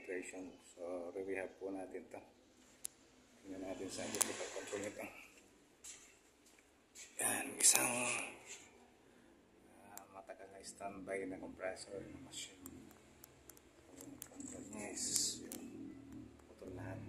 filtration. So, rehab po natin to. Tingnan natin sa electrical control nito. Yan, isang matagal na standby na compressor ng machine. So, control niya is yun. Putol lahat.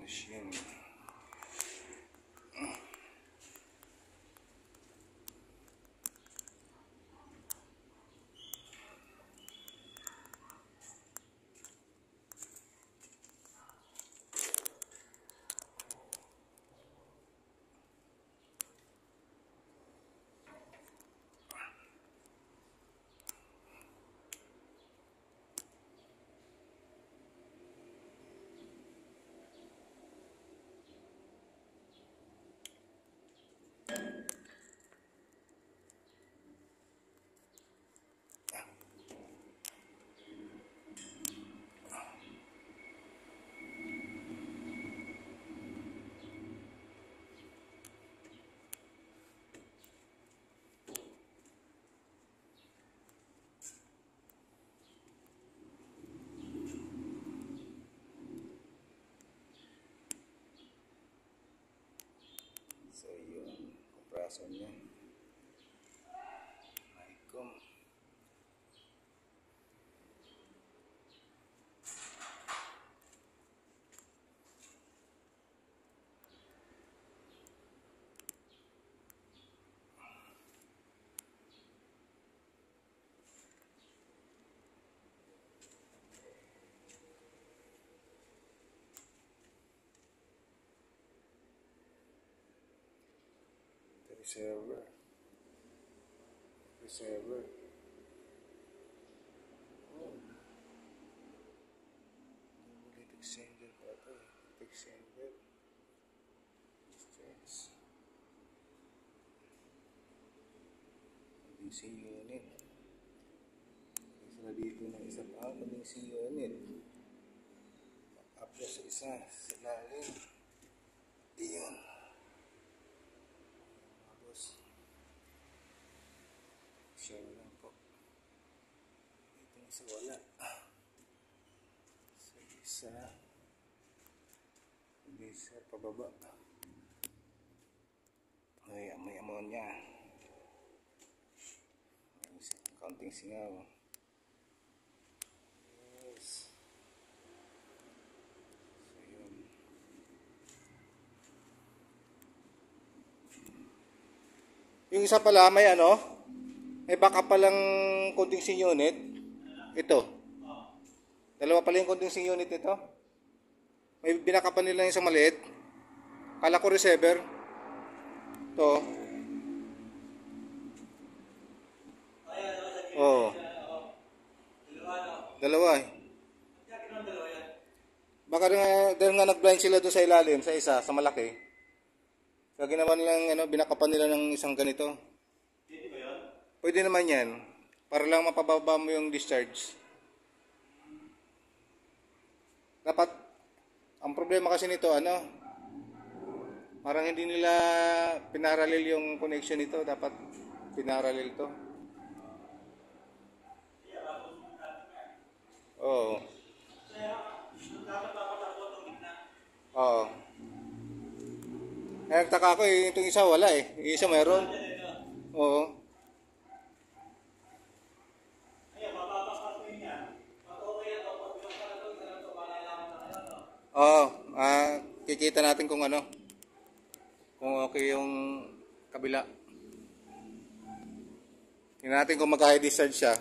Machine. So yun, compressor niya. Icon. Receiver. Oh. Heat exchanger pa ito. Heat exchanger. Condensing unit. Isa dito ng isa pa. Condensing unit. Up sa isa. Sa lalim. Iyon. Share lang po. Ito isa wala. So isa pababa. May ammonia. Counting singaw. Yes. So yun. Yung isa pala may may backup palang condensing unit. Ito. Dalawa pala yung condensing unit nito. May binakapan nila yung isang maliit. Kala ko receiver. Ito. Oo. Dalawa eh. Baka dahil nga nag-blind sila doon sa ilalim, sa isa, sa malaki. Kaya ginawa nilang binakapan nila ng isang ganito. Pwede naman yan. Para lang mapababa mo yung discharge. Dapat, ang problema kasi nito, parang hindi nila pinaralel yung connection nito. Dapat pinaralel to. Oo. Oo. Nagtaka ako itong isa wala Yung isa meron. Oo. Kikita natin kung okay yung kabila. Tingnan natin kung magka-high discharge siya.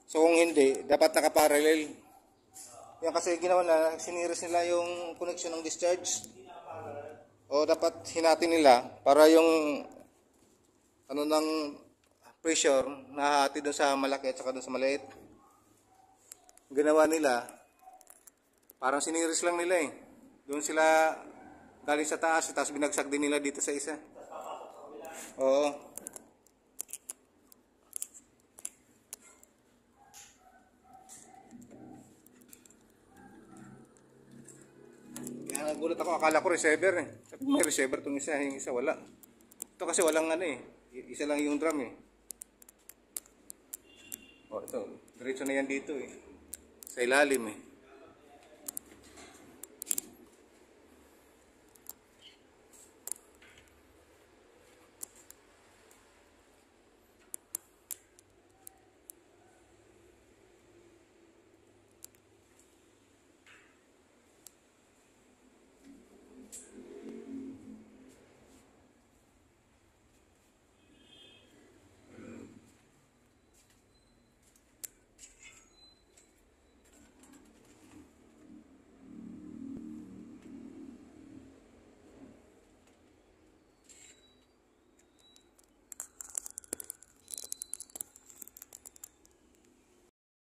So kung hindi, dapat nakaparallel. Yan kasi ginawa na, siniris nila yung connection ng discharge. O dapat hinatin nila para yung ng pressure nahati doon sa malaki at saka doon sa maliit. Ginawa nila, parang siniris lang nila Doon sila galing sa taas, tapos binagsak din nila dito sa isa. Oo. nagulat ako, akala ko receiver eh. Sabi ko, may receiver tong isa, yung isa wala. Ito kasi walang ano eh, isa lang yung drum eh. Oh, ito, diretso na yan dito eh. Sa ilalim eh.